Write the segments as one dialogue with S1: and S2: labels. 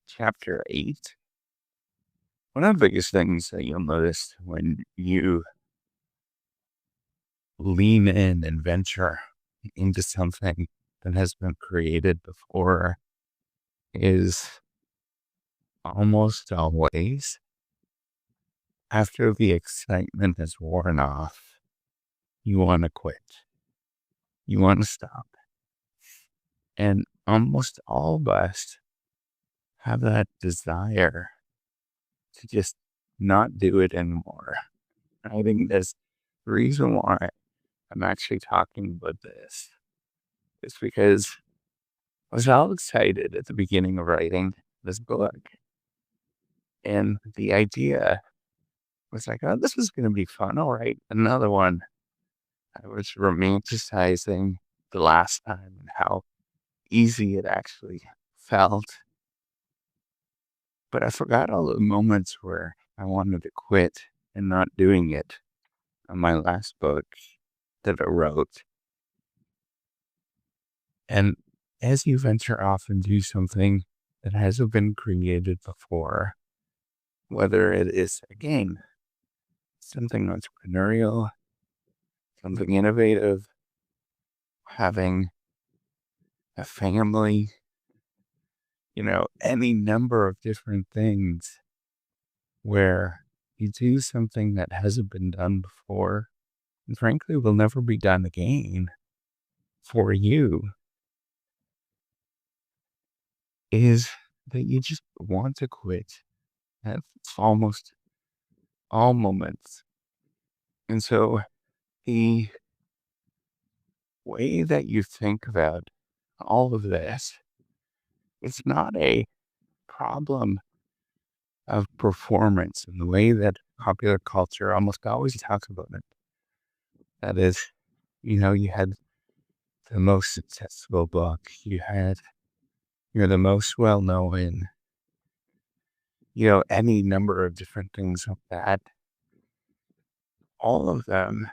S1: Chapter 8. One of the biggest things that you'll notice when you lean in and venture into something that has been created before is almost always after the excitement has worn off, you want to quit. You want to stop. And almost all of us have that desire to just not do it anymore. I think that's the reason why I'm actually talking about this. It's because I was all excited at the beginning of writing this book. And the idea was like, oh, this is going to be fun. I'll write another one. I was romanticizing the last time and how easy it actually felt. But I forgot all the moments where I wanted to quit and not doing it on my last book that I wrote. And as you venture off and do something that hasn't been created before, whether it is a game, something entrepreneurial, something innovative, having a family, any number of different things where you do something that hasn't been done before and frankly will never be done again for you, is that you just want to quit at almost all moments. And so the way that you think about all of this, it's not a problem of performance in the way that popular culture almost always talks about it. That is, you had the most successful book, you're the most well known, any number of different things like that. All of them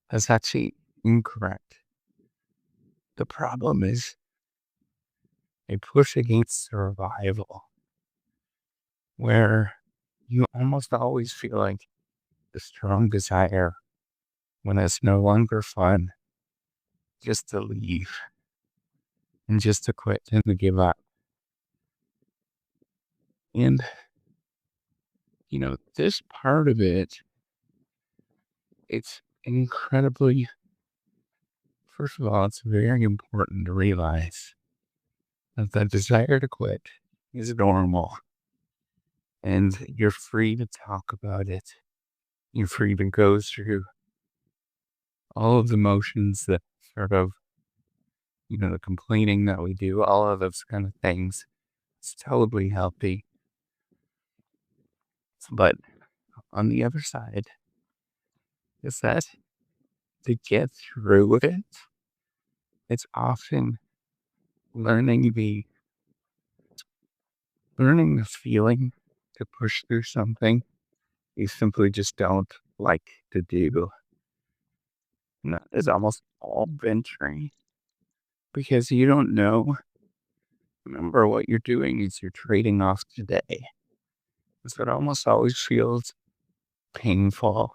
S1: that's actually incorrect. The problem is a push against survival, where you almost always feel like the strong desire when it's no longer fun just to leave and just to quit and to give up. And, this part of it, it's incredibly, first of all, it's very important to realize that the desire to quit is normal and you're free to talk about it. You're free to go through all of the motions that sort of, the complaining that we do, all of those kind of things. It's totally healthy. But on the other side is that to get through it, it's often learning the feeling to push through something you simply just don't like to do. And that is almost all venturing because you don't know. Remember, what you're doing is you're trading off today. So it almost always feels painful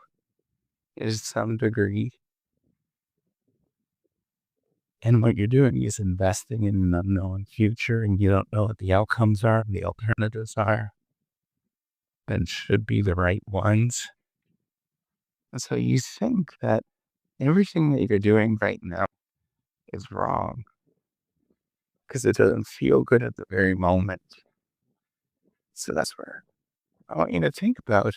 S1: to some degree. And what you're doing is investing in an unknown future, and you don't know what the outcomes are, the alternatives are, that should be the right ones. And so you think that everything that you're doing right now is wrong because it doesn't feel good at the very moment. So that's where I want you to think about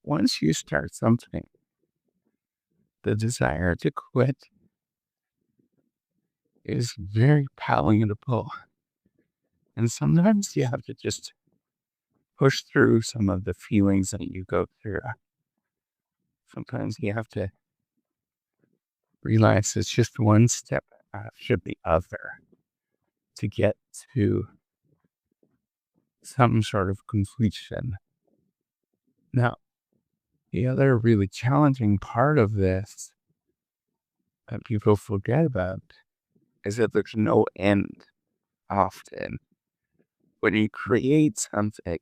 S1: once you start something, the desire to quit is very palatable. And sometimes you have to just push through some of the feelings that you go through. Sometimes you have to realize it's just one step after the other to get to some sort of completion. Now, the other really challenging part of this that people forget about is that there's no end often when you create something,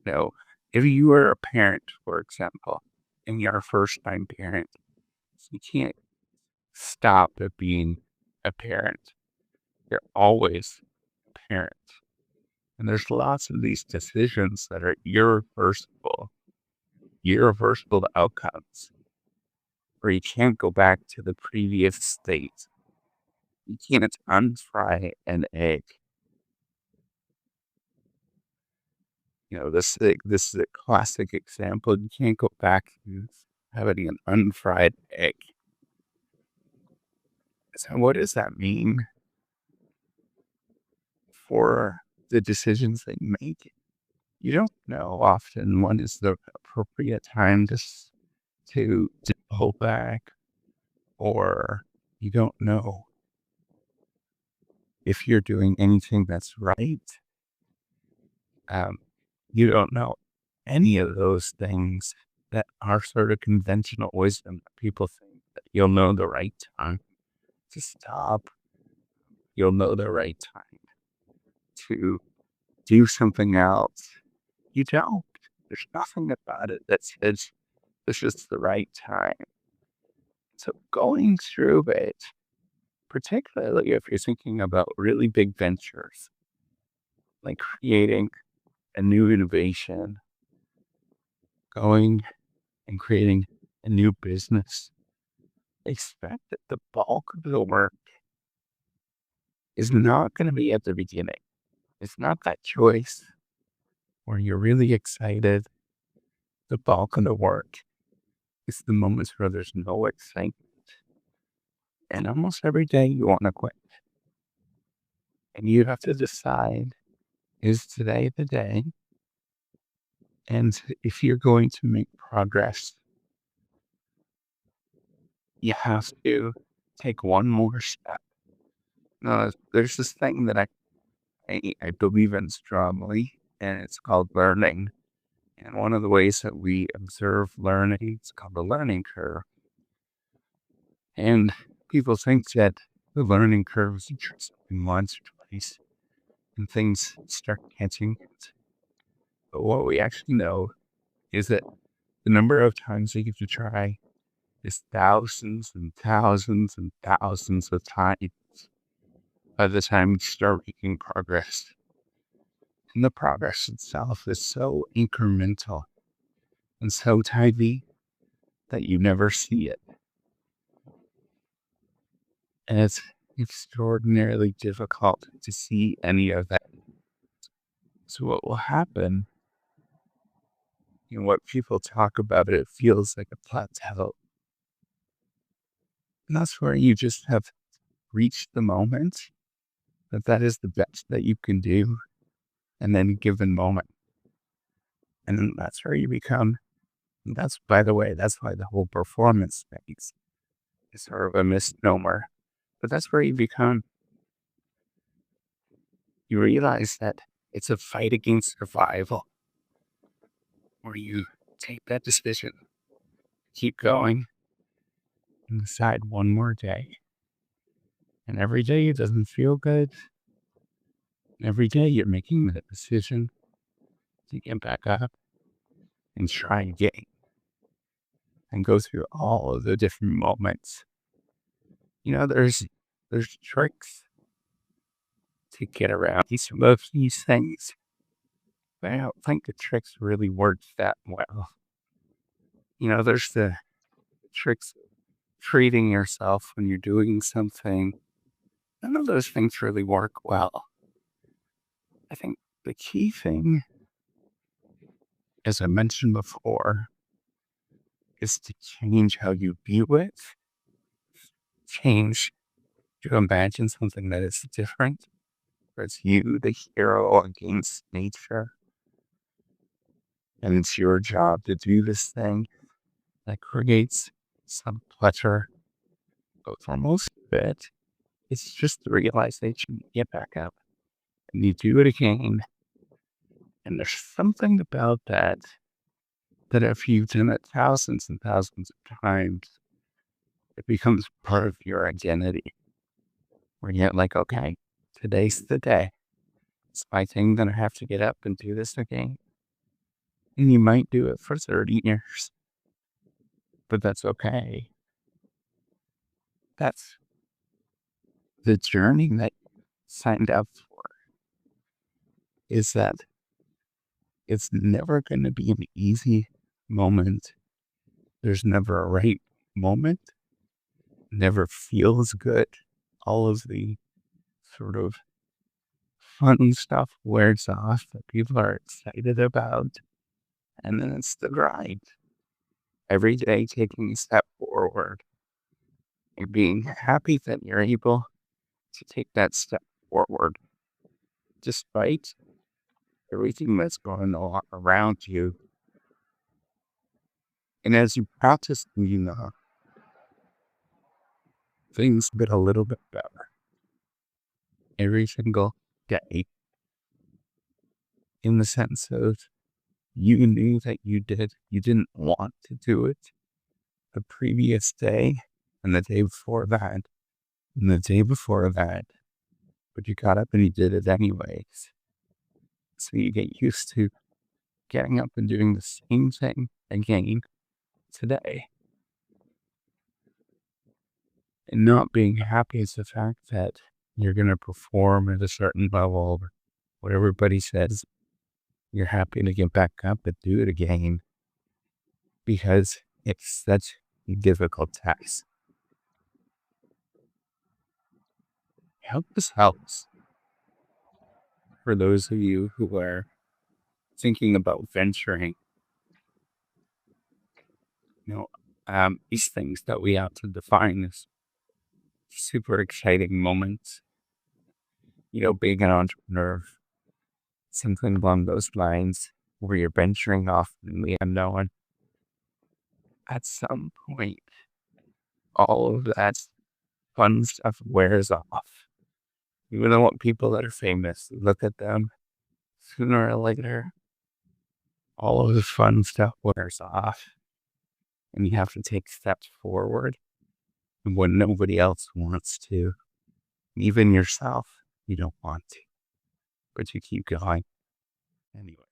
S1: you know, if you were a parent, for example, and you're a first time parent, you can't stop at being a parent. You're always a parent. And there's lots of these decisions that are irreversible outcomes, where you can't go back to the previous state. You can't unfry an egg. This is a classic example. You can't go back to having an unfried egg. So what does that mean for the decisions that you make? You don't know often when is the appropriate time to pull back, or you don't know if you're doing anything that's right. Um, you don't know any of those things that are sort of conventional wisdom that people think that you'll know the right time to stop. You'll know the right time to do something else. You don't. There's nothing about it that says this is the right time. So going through it, particularly if you're thinking about really big ventures, like creating a new innovation, going and creating a new business, expect that the bulk of the work is not going to be at the beginning. It's not that choice where you're really excited. The bulk of the work is the moments where there's no excitement. And almost every day you want to quit. And you have to decide, is today the day? And if you're going to make progress, you have to take one more step. No, there's this thing that I believe in strongly, and it's called learning. And one of the ways that we observe learning, it's called the learning curve. And people think that the learning curve is just something once or twice and things start catching it. But what we actually know is that the number of times you get to try is thousands and thousands and thousands of times by the time you start making progress. And the progress itself is so incremental and so tiny that you never see it. And it's extraordinarily difficult to see any of that. So what will happen, what people talk about, it feels like a plateau. And that's where you just have reached the moment that is the best that you can do in any given moment. And then that's where you become, that's, by the way, that's why the whole performance phase is sort of a misnomer. But that's where you realize that it's a fight against survival, where you take that decision, keep going, and decide one more day. And every day it doesn't feel good. Every day you're making that decision to get back up and try again and go through all of the different moments. There's tricks to get around some of these things, but I don't think the tricks really work that well. There's the tricks of treating yourself when you're doing something. None of those things really work well. I think the key thing, as I mentioned before, is to change how you view it, change to imagine something that is different. Where it's you, the hero, against nature. And it's your job to do this thing that creates some pleasure. But for most of it, it's just the realization you get back up and you do it again. And there's something about that if you've done it thousands and thousands of times, it becomes part of your identity, where you're like, okay, today's the day. It's my thing that I have to get up and do this again. And you might do it for 30 years, but that's okay. That's the journey that you signed up for, is that it's never going to be an easy moment. There's never a right moment, never feels good. All of the sort of fun stuff wears off that people are excited about. And then it's the grind. Every day taking a step forward and being happy that you're able to take that step forward despite everything that's going on around you. And as you practice, things get a little bit better every single day, in the sense of you knew that you didn't want to do it the previous day and the day before that and the day before that, but you got up and you did it anyways. So you get used to getting up and doing the same thing again today. And not being happy is the fact that you're going to perform at a certain level, what everybody says. You're happy to get back up and do it again because it's such a difficult task. I hope this helps for those of you who are thinking about venturing, these things that we have to define as super exciting moments. Being an entrepreneur, something along those lines, where you're venturing off in the unknown. At some point, all of that fun stuff wears off. You don't want people that are famous, look at them, sooner or later, all of the fun stuff wears off. And you have to take steps forward when nobody else wants to. Even yourself, you don't want to. But you keep going anyway.